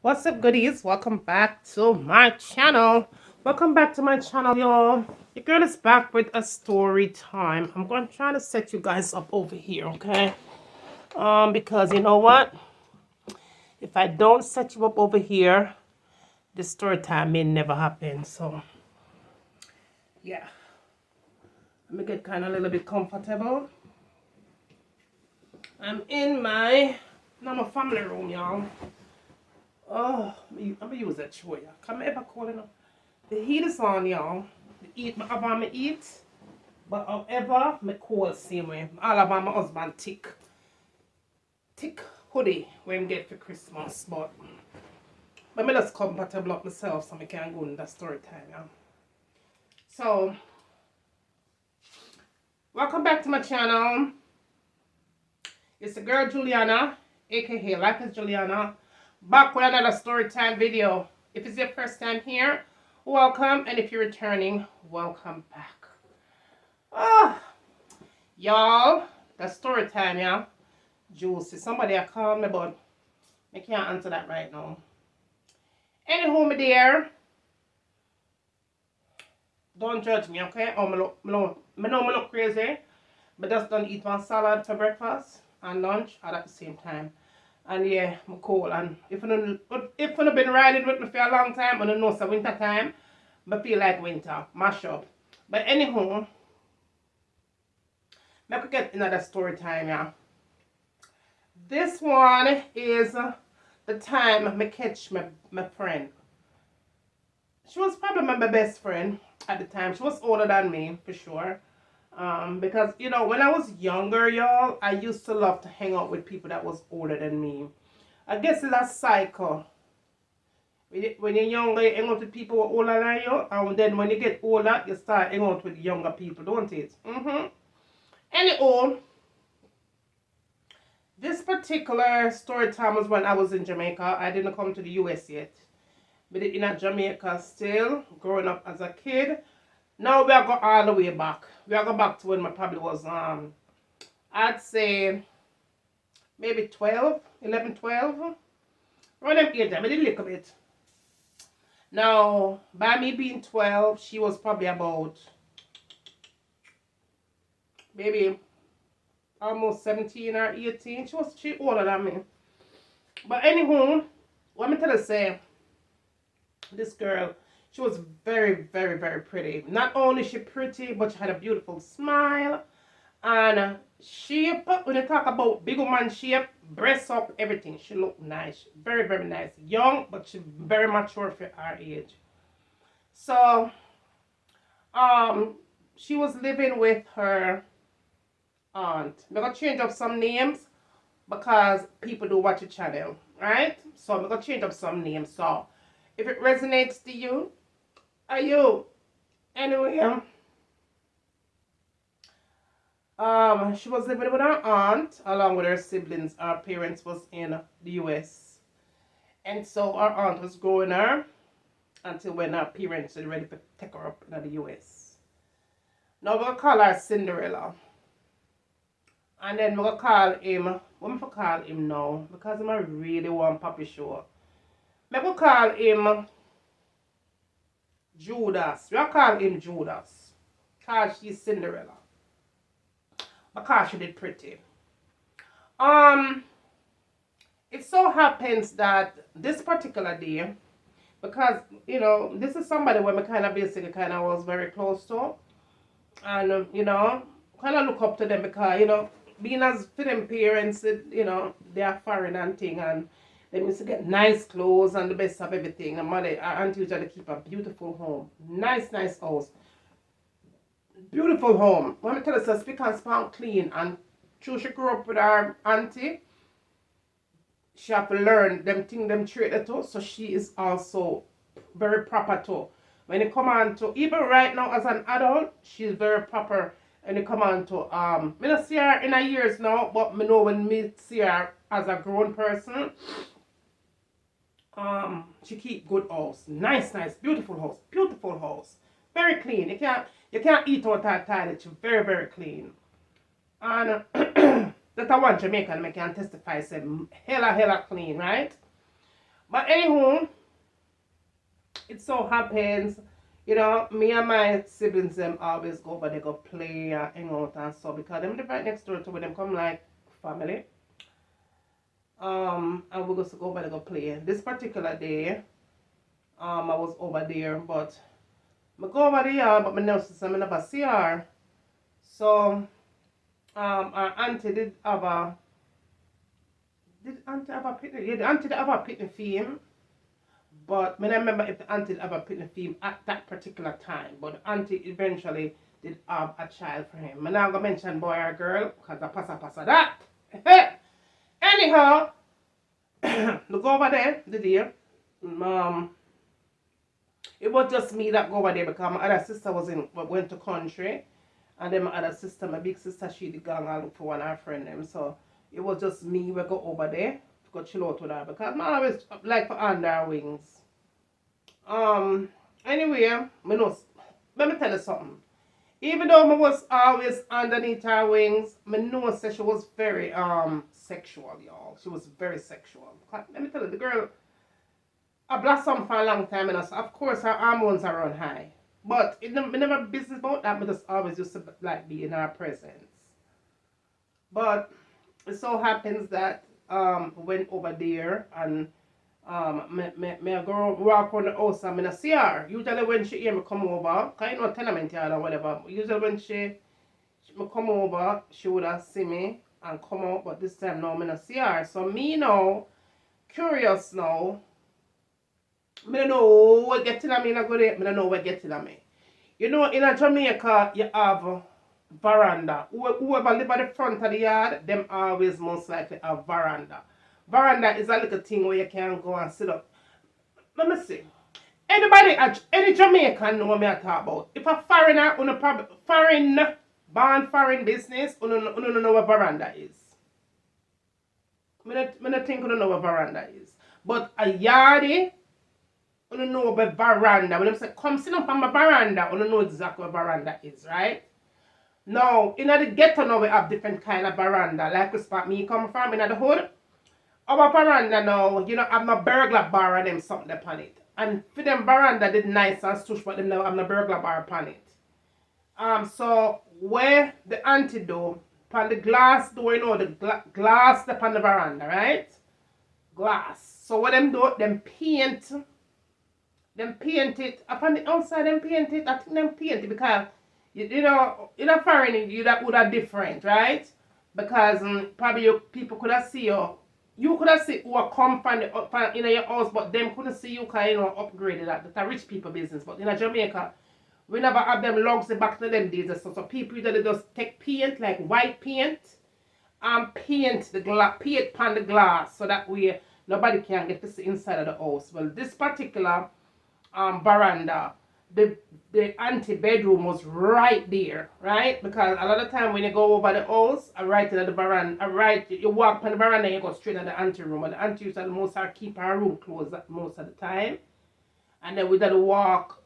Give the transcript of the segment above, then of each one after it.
What's up, goodies? Welcome back to my channel. Welcome back to my channel, y'all. Your girl is back with a story time. I'm going to try to set you guys up over here, okay? Because you know what? If I don't set you up over here, the story time may never happen. So, yeah. Let me get kind of a little bit comfortable. I'm in my family room, y'all. Oh, I'm gonna use that chair. Come ever calling up. The heat is on, y'all. The eat, I want me eat, but however, my cold same way. All about my husband thick hoodie when get for Christmas, but me just comfortable up myself so I can go in the story time, yeah. So, welcome back to my channel. It's the girl Juliana, aka Life is Juliana, back with another story time video. If it's your first time here, welcome, and if you're returning, welcome back. Y'all, that's story time, yeah. Juicy. Somebody I call me, but I can't answer that right now. Anywho, my dear, don't judge me, okay? Oh, I know I look crazy, but just don't eat one salad for breakfast and lunch at the same time. And yeah, I'm cold. And if you've been riding with me for a long time, I don't know it's winter time, but feel like winter, mash up. But anywho, I could get another story time, yeah. This one is the time I catch my friend. She was probably my best friend at the time. She was older than me, for sure. Because, you know, when I was younger, y'all, I used to love to hang out with people that was older than me. I guess it's a cycle. When you're younger, you hang out with people who are older than you. And then when you get older, you start hanging out with younger people, don't it? Anyhow, this particular story time was when I was in Jamaica. I didn't come to the US yet. But in Jamaica still, growing up as a kid. Now we are going all the way back. We are going back to when my probably was, I'd say, maybe 12, 11, 12. Around them age, I did a little bit. Now, by me being 12, she was probably about, maybe almost 17 or 18. She older than me. But anywho, let me tell you, say, this girl, she was very, very, very pretty. Not only she pretty, but she had a beautiful smile. And shape, when you talk about big woman shape, breast up, everything, she looked nice. Very, very nice. Young, but she very mature for her age. So, she was living with her aunt. I'm going to change up some names because people do watch the channel, right? So, I'm going to change up some names. So, if it resonates to you, are you? Anyway, she was living with her aunt along with her siblings. Her parents was in the US. And so our aunt was growing her until when her parents were ready to take her up in the US. Now we're going to call her Cinderella. And then we're going to call him, what am I going to call him now? Because I'm a really want Papi show. I'm going to call him Judas. We'll call him Judas. Because she's Cinderella. Because she did pretty. It so happens that this particular day, because, you know, this is somebody where I kind of basically kind of was very close to. And, you know, kind of look up to them because, you know, being as for them parents, you know, they are foreign and thing. And they used to get nice clothes and the best of everything. And mother, our auntie usually keep a beautiful home. Nice, nice house. Beautiful home. Let me tell you, so speak and span clean. And true, she grew up with our auntie. She have to learn them thing, them trait too. So she is also very proper too. When you come on to, even right now as an adult, she's very proper. And you come on to, I don't see her in her years now, but I know when me see her as a grown person, she keep good house. Nice, nice, beautiful house. Beautiful house. Very clean. You can't eat out her toilet. She's very, very clean. And that I want Jamaican, I can testify, say hella clean, right? But anywho, it so happens, you know, me and my siblings them always go over they go play and hang out and so because them live right next door to where them come like family. And we go over there go play. This particular day, I was over there, but I go over there, but my nurse said I never see her. So our auntie did auntie have a picnic? Yeah, the auntie did have a picnic theme. But I don't remember if the auntie did have a picnic theme at that particular time. But the auntie eventually did have a child for him. I'm not going to mention boy or girl because I pass that. Anyhow, look over there, the dear. It was just me that go over there because my other sister went to country. And then my other sister, my big sister, she did go and look for one of her friend them. So it was just me we go over there to go chill out with her because I always like for under her wings. Anyway, let me tell you something. Even though I was always underneath her wings, I know that she was very sexual, y'all. She was very sexual. Let me tell you, the girl I blossomed for a long time, and so of course her hormones are on high. But it never business about that, but just always used to like be in her presence. But it so happens that went over there and me go walk around the house and I see her. Usually when she hear me come over, cause you know tenement yard or whatever. Usually when she me come over, she would have see me and come out, but this time now I not see her. So me now, curious now. I don't know what getting at me I don't know what getting at me. You know, in Jamaica, you have veranda. Whoever live at the front of the yard, them always most likely have veranda. Veranda is a little thing where you can go and sit up. Let me see. Any Jamaican know what I talk about. If a foreigner, foreign business, you don't know what veranda is. I don't think you don't know what veranda is. But a yardie, you don't know what veranda. When I say come sit up on my veranda, you don't know exactly what veranda is, right? Now, in the ghetto now we have different kind of veranda. Like we spot me come from in the hood. Our veranda now, you know, have no burglar bar and them something upon it. And for them veranda did nice and stush, but them now have no burglar bar upon it. So where the auntie do, upon the glass door, you know, the glass upon the veranda, right? Glass. So what them do, them paint it upon the outside. Them paint it. I think them paint it because you know in a foreign you that would have different, right? Because probably people could have see you. You could have seen who come from in your house, but them couldn't see you because you know upgraded that. That's a rich people business. But in Jamaica, we never have them logs back to them days. So people usually just take paint, like white paint, and paint on the glass so that way nobody can get to see inside of the house. Well, this particular veranda, the auntie bedroom was right there, right? Because a lot of time when you go over the house, right in the veranda, you walk on the veranda and you go straight to the auntie room. And the auntie used to most keep her room closed most of the time. And then we did walk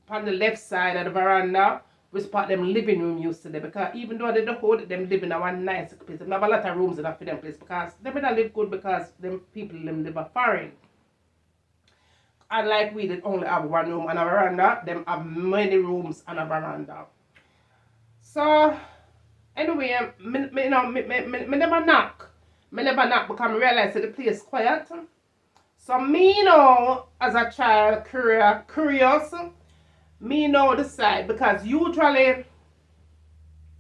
on the left side of the veranda, which part them living room used to there. Because even though they don't hold them living in one nice place, they have a lot of rooms in for them place because they don't live good because them people them live foreign. Unlike we did only have one room and a veranda, them have many rooms and a veranda. So anyway, me never knock. Me never knock because I realize that the place quiet. So me know as a child curious, me know the side because usually,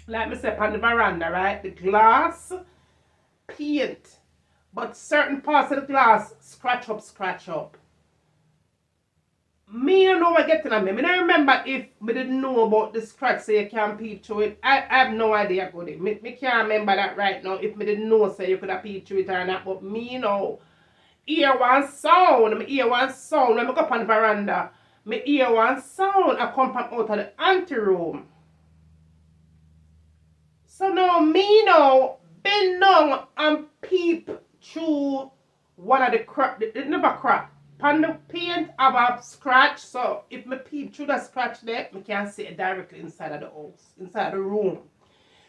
like me say on the veranda, right? The glass paint, but certain parts of the glass scratch up. Me don't know what getting on me. I don't remember if me didn't know about the scratch so you can peep through it. I have no idea about it. Me can't remember that right now if me didn't know so you could have peeped through it or not. But me know. Hear one sound. Me hear one sound. When I go up on the veranda, me hear one sound. I come from out of the auntie room. So now me now bend down and peep through one of the crack. It never crack. On the paint have a scratch, so if me peep through the scratch there, me can see it directly inside of the house, inside the room.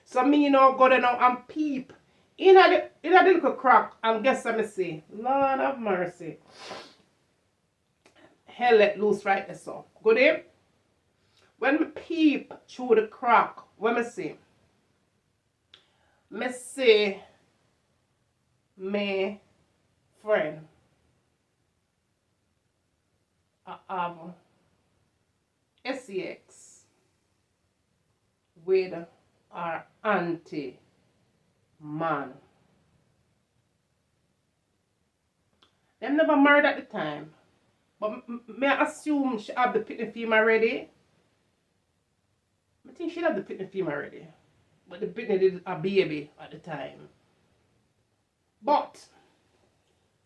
So me now go there now and peep In a little crack, and guess what me see? Lord have mercy. Hell let loose right there so. Good in? When me peep through the crack, what me see? Me see my friend. I have S3X with our auntie man. Them never married at the time. But may I assume she have the picnic film already? I think she have the picnic film already. But the picnic is a baby at the time. But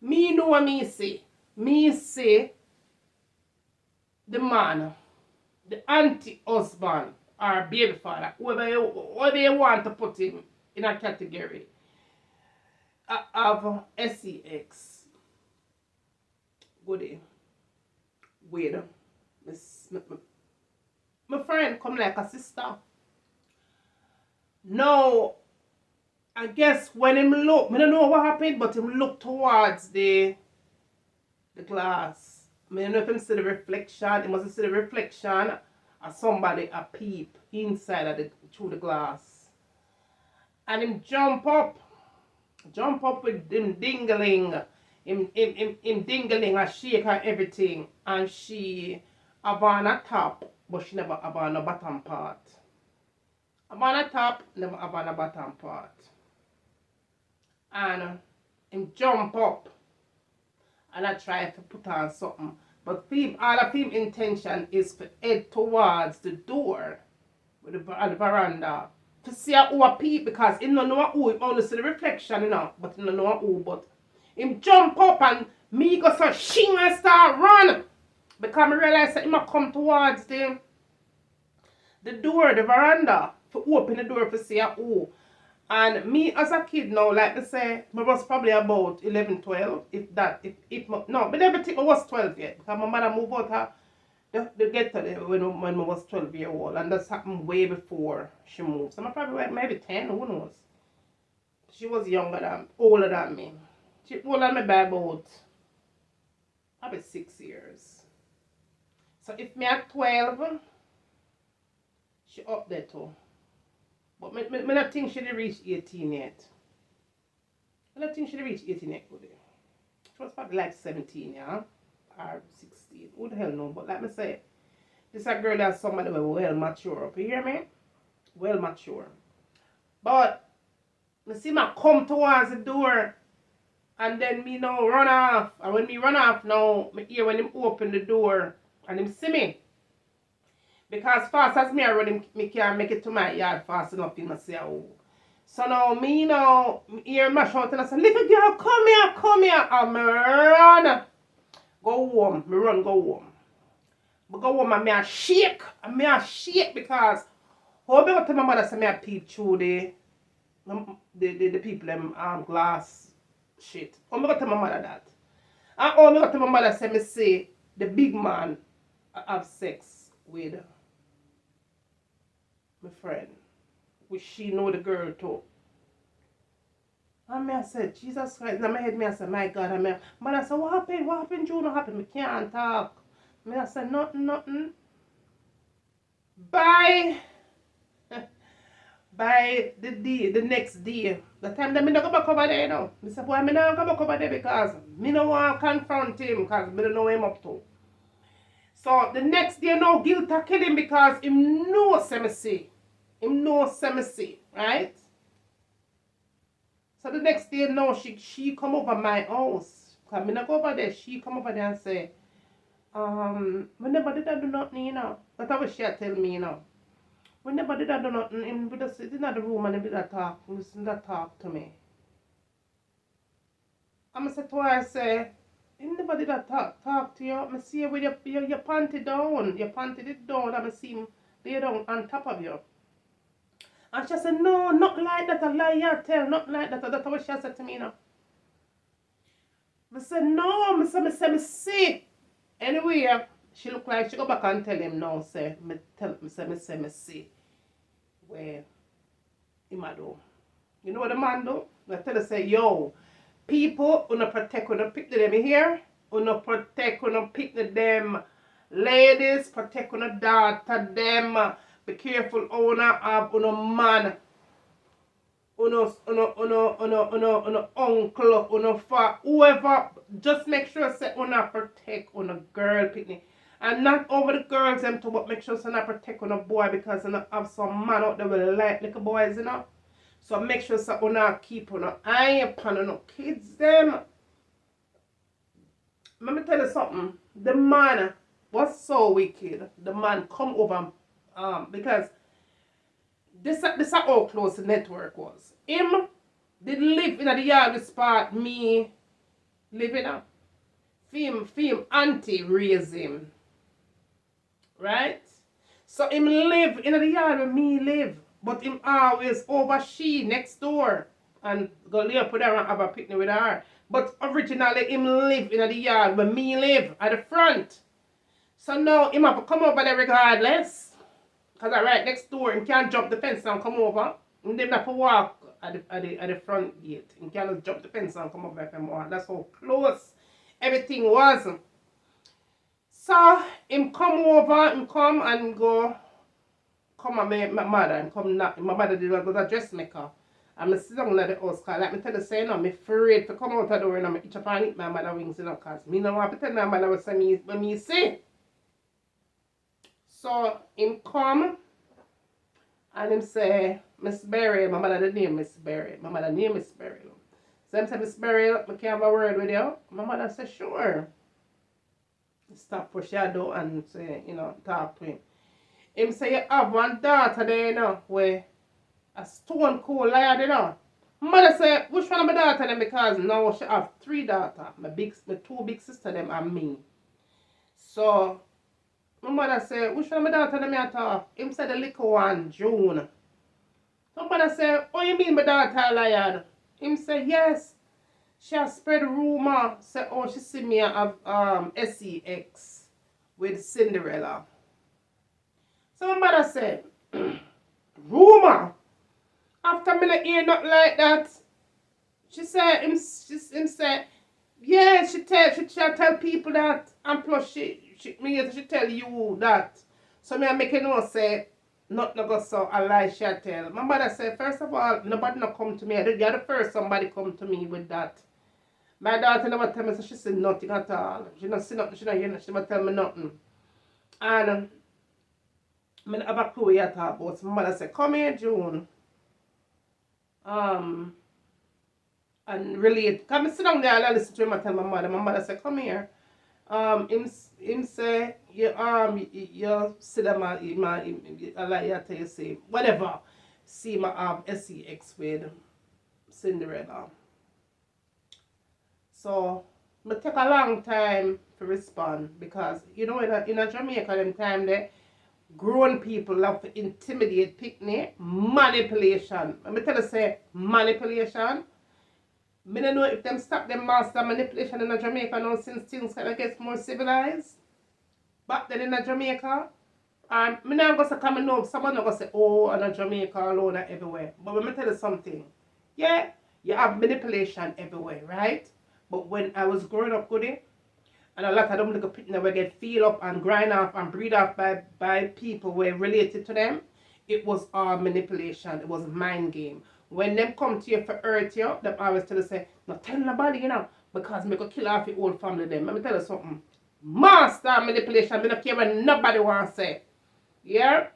me know what me say. Me say the man, the auntie husband or baby father, whoever you want to put him in a category, of S3X. Goody. Wait. My friend come like a sister. Now, I guess when him look, I don't know what happened, but him look towards the glass. I don't know if him see the reflection. He must see the reflection of somebody a peep inside of through the glass. And him jump up with him dingling. Him dingling and shake and everything. And she have on a top, but she never have on a bottom part. Have on a top, never have on a bottom part. And him jump up and I try to put on something. But all of him intention is to head towards the door with the veranda to see who a peep, because he don't know who, he only see the reflection, you know, but he don't know who. But him jump up and me go so shing and start run, because I realize that he might come towards the door, the veranda, to open the door to see who. And me as a kid now, like I say, I was probably about 11, 12, if that, no, but never think I was 12 yet, because my mother moved out the ghetto when I was 12 years old, and that's happened way before she moved. So I'm probably maybe 10, who knows. She was older than me. She older than me by about, probably 6 years. So if me at 12, she up there too. But I don't think she reached 18 yet. I don't think she reached 18 yet, would it? She was probably like 17, yeah? Or 16. Who the hell know? But like I say, this is a girl that's somebody well mature up. You hear me? Well mature. But I see me come towards the door and then me now run off. And when me run off now, I hear when him open the door and him see me. Because fast as me I run him, me can't make it to my yard fast enough in my say oh. So now me now hear my shout and I say, little girl, come here, and me run. Go home, me run go home. But go home and me a shake because how me go tell my mother say me a peep through the people them glass shit. How me go tell my mother that? And how me go tell my mother say me see the big man have sex with my friend, which she know the girl too. And me I said, Jesus Christ, in my head me I said, my God, and mother said, what happened, June, what happened? Me can't talk. Me I said, nothing. By the next day, the time that me not go back over there, you know. Me said, boy, me not go back over there because me no want to confront him because me don't know him up to. So the next day, no guilt I kill him because him know say me see. Him know say me see, right? So the next day, no, she come over my house. Because me not go over there. She come over there and say, whenever did I do nothing, you know. That's what she tell me, you know. Whenever did I do nothing, him would just sit in the room and he would talk, listen to talk to me. And I said to her, I say, him never did talk to you. I see you with your panty down. Your panty did down and I see him lay down on top of you. And she said, no, not like that. I lie you tell, not like that. That's what she said to me, you know. I said, no, I said, me see. Anyway, she look like she go back and tell him now, say, me see. Where him a do. You know what the man do? I tell her say, yo, people wanna protect when pick them here, wanna protect when pick them ladies, protect when daughter them. Be careful, owner of uno man, uno uncle, uno fa whoever. Just make sure say uno protect uno girl picnic. And not over the girls them too, but make sure say not protect uno boy because you have some man out there will like little boys, you know. So make sure say uno keep uno eye upon uno kids them. Let me tell you something. The man was so wicked. The man come over because this how close the network was. Him did live in the yard with spot me living up. Film auntie raise him. Right? So him live in the yard where me live. But him always over she next door. And go live put her and have a picnic with her. But originally him live in the yard where me live at the front. So now him have to come over there regardless. Because I right next door, him can't jump the fence and come over. And then have to walk at the front gate. Him can't just jump the fence and come over from walk. That's how close everything was. So him come over, him come and go come and my mother and come knock. My mother did go to the dressmaker. And I sit down at the house because like me tell you say, you know, I'm afraid to come out the door and I'm itch up and eat my mother wings, you know, because me no want to tell my mother what me say. So him come and him say, Miss Berry, my mother the name Miss Berry. My mother name Miss Berry. So him say, Miss Berry, I can have a word with you. My mother say, sure. Stop push your door and say, you know, talk to him. Him say, you have one daughter there, you know, where a stone cold liar, you know. Mother say, which one of my daughter them? Because now she have 3 daughters. My 2 big sister them and me. So my mother say, which one of my daughter them you talk? Him say the little one, June. So my mother say, oh you mean my daughter liar? Him say, yes. She has spread rumor. Say, oh she see me have S3X with Cinderella. So my mother said, rumor? After me not hear nothing like that, she said, him said, yeah, she tell people that, and plus she tell you that. So me I make you know say, not no go so a lie she tell. My mother said, first of all, nobody no come to me. You're the first somebody come to me with that. My daughter never tell me, so she said nothing at all. She not see nothing, she not hear nothing, she never tell me nothing. And I have a clue yet about. So my mother said, come here, June. And relate. Come sit down there and listen to him and tell my mother. My mother said, come here. Him say, you sit down I like you tell you say, whatever. See my S3X with Cinderella. So it take a long time to respond because you know in a Jamaica them time there grown people love to intimidate picnic, manipulation. Let me tell you say manipulation. I don't know if them stop them master manipulation in Jamaica now since things kind of gets more civilized. Back then in Jamaica, and I'm not going to come and know someone not going to say, oh, in Jamaica alone and everywhere. But let me tell you something. Yeah, you have manipulation everywhere, right? But when I was growing up, goody, and a lot of them little people never get feel up and grind off and breed off by people who are related to them, it was all manipulation. It was mind game. When them come to you for hurt you, them always tell you say, not tell nobody, you know, because me go kill off your whole family them. Let me tell you something. Master manipulation, me don't care what nobody wants to say. Yeah?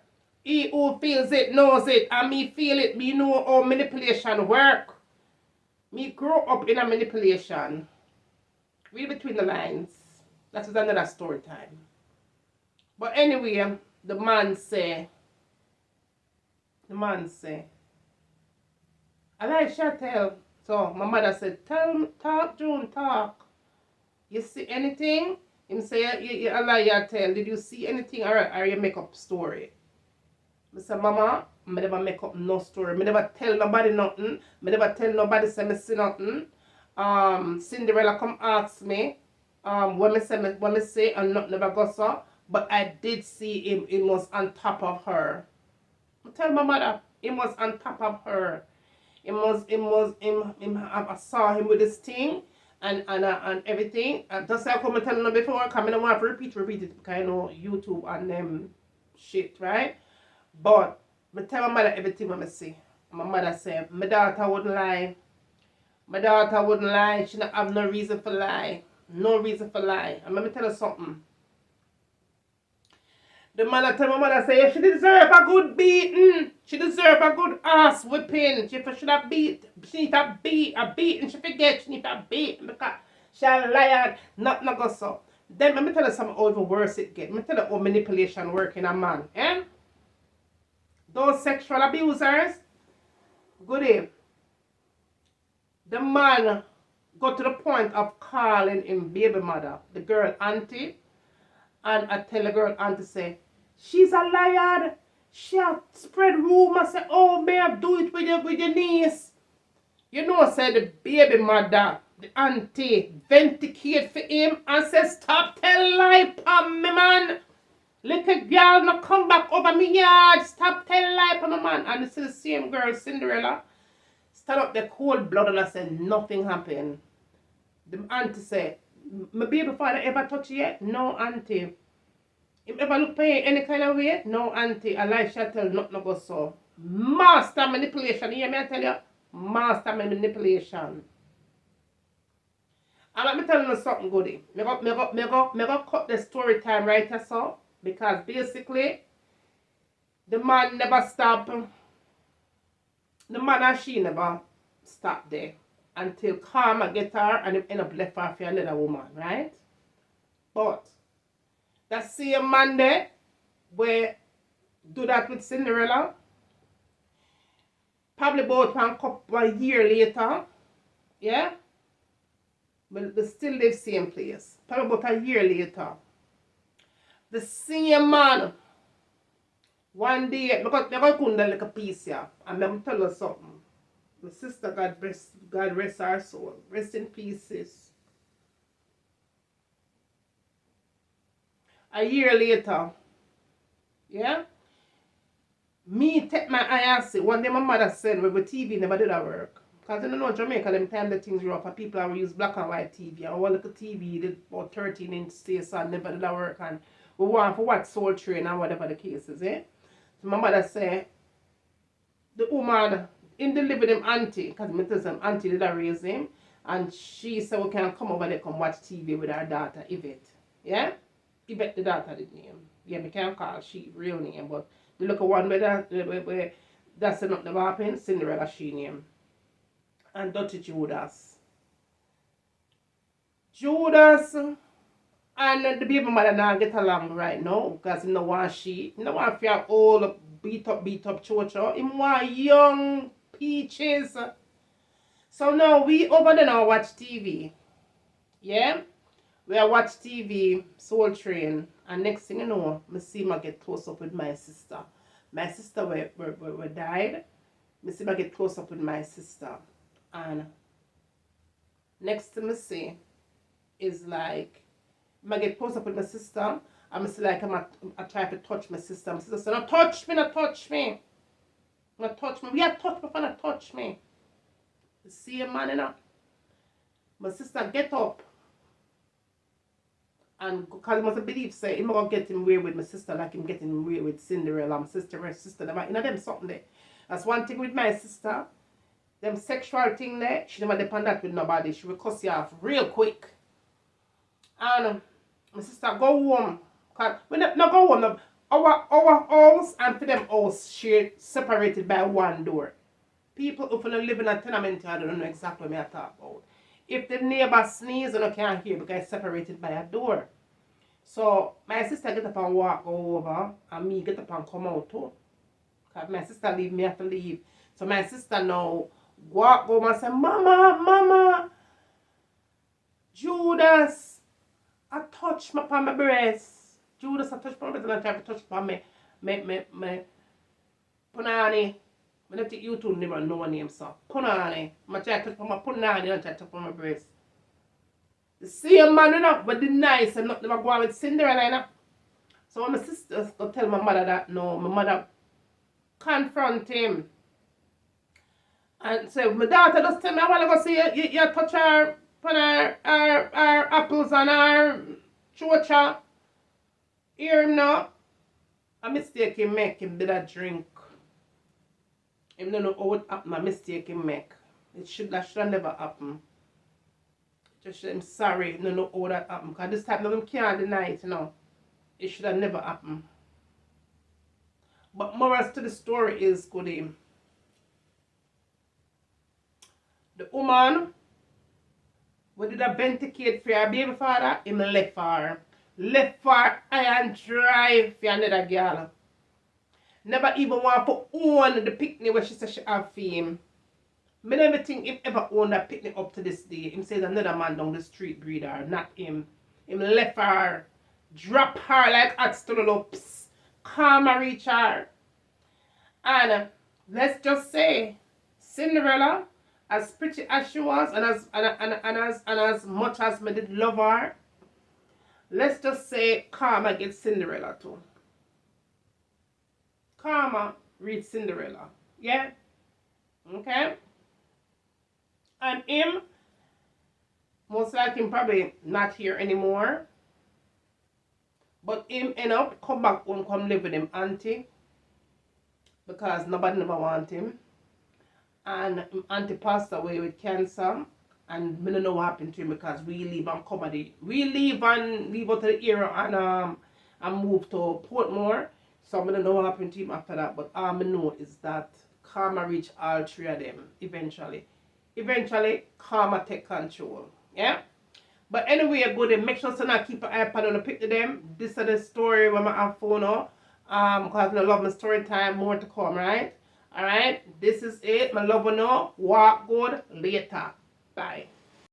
He who feels it knows it, and me feel it, me know how manipulation work. Me grow up in a manipulation. Read between the lines. That is another story time. But anyway, the man say, I like tell. So my mother said, talk, June, talk. You see anything? Him say, you lie, tell. Did you see anything or you make up story? I said, Mama, I never make up no story. I never tell nobody nothing. I never tell nobody say me see nothing. Cinderella come ask me when me say and not never go so. But I did see him. He was on top of her. I tell my mother, he was on top of her. I saw him with this thing and everything. And just like I come and tell you before, come in and want to repeat it because I know YouTube and them shit, right? But I tell my mother everything I see. My mother said, my daughter wouldn't lie. My daughter wouldn't lie. She don't have no reason for lie. No reason for lie. And let me tell you something. The mother tell my mother say she deserve a good beating. She deserve a good ass whipping. She should have beat. She need to beat a beating. She forget she need to beat because she a liar. Not go so. Then let me tell you something how even worse it get. Let me tell you how manipulation work in a man. Eh? Those sexual abusers. Good day. The man got to the point of calling him baby mother. The girl auntie. And I tell the girl auntie say, she's a liar. She have spread rumors. Say, oh, may I do it with your niece. You know, say the baby mother, the auntie, vindicate for him and say, stop tell lie, pam, me man. Little girl, no come back over me yard. Stop tell lie, pam, me man. And this is the same girl, Cinderella. Stand up the cold blood and I said, nothing happened. The auntie said, my baby father ever touch you yet? No, auntie. Him ever look for you any kind of way? No, auntie. Elisha tell nothing go so. Master manipulation. You hear me I tell you? Master manipulation. And let me tell you something good. Me go cut the story time right here so. Because basically, the man never stop. The man and she never stop there. Until karma get her and him end up left her for another woman, right? But that same man there where do that with Cinderella, probably about a year later, yeah? But they still live same place. Probably about a year later. The same man, one day, because I couldn't like a piece here, and I'm tell you something. My sister, God rest her soul. Rest in pieces. A year later, yeah, me take my eye and see. One day my mother said, well, the TV never did that work. Because you know Jamaica, them time the things rough, and people are use black and white TV. And one little TV did about 13-inch station never did that work. And we want for watch Soul Train and whatever the case is, eh? So my mother said, the woman in the living him auntie, because me tell some auntie did raise him, and she said we can come over there come watch TV with our daughter Yvette. Yeah? Yvette the daughter did name. Yeah, me can't call she real name, but the look at one where that's not never happened, Cinderella she name. And Dutty Judas. Judas and the baby mother now get along right now because no one she no one feel all beat up chocho. Him want young peaches. So now we over there now watch TV. Yeah? We are watch TV, Soul Train, and next thing you know, I see me get close up with my sister. My sister we died. I see me get close up with my sister. And next thing I see is like I get close up with my sister. I'm like I try to touch my sister. My sister said, no touch me, no touch me. No touch me. We are touch me, not touch me. The same man, you know. My sister get up. And because he must believe, say, I'm going to get him away with my sister like him getting away with Cinderella. My sister, you know them something there. That's one thing with my sister. Them sexual thing there, she never depend that with nobody. She will cuss you off real quick. And my sister go home. Cause we not go home. No. Our house and for them house she separated by one door. People who live in a tenement, I don't know exactly what I talk about. If the neighbor sneeze, you can't hear because it's separated by a door. So my sister get up and walk over and me get up and come out too. Because my sister leave, me have to leave. So my sister now walk over and say, Mama, Judas, I touch my breast. Judas, I touch my breast and I try to touch my punani. I don't think you two never know my name, so punani. I try to touch my punani and I try to touch my breast. The same man, you know, but the nice and not never go on with Cinderella, you know. So when my sister go tell my mother that, no, my mother confront him. And so my daughter just tell me, I want to go see you touch her, on her apples and her chocha. Hear him now. A mistake he make, him did a drink. Him don't know how it happen, a mistake he make. That should have never happen. Just I'm sorry, no know how that happened. Because this time, no, him can't deny it, you know. It should have never happened. But morals to the story is good him. The woman who did a venticate for her baby father, him left her. Left for iron drive for another girl. Never even want to own the picnic where she said she have for him. Me never think him ever own that picnic up to this day. Him says another man down the street breed her, not him. Him left her. Drop her like hot stollops. Calm her reach her. And let's just say, Cinderella, as pretty as she was, and as much as me did love her, let's just say Karma gets Cinderella too. Karma reads Cinderella. Yeah? Okay? And him, most likely probably not here anymore. But him end up come back home, come live with him auntie. Because nobody never want him. And him auntie passed away with cancer. And we don't know what happened to him because we leave and comedy. We leave out to the area and move to Portmore. So I don't know what happened to him after that. But all I know is that Karma reached all three of them eventually. Eventually, Karma take control. Yeah? But anyway, go there. Make sure to not keep an iPad on the pick to them. This is the story when I have phone now. Because I love my story time. More to come, right? Alright? This is it. My love you know. Walk good later. Bye.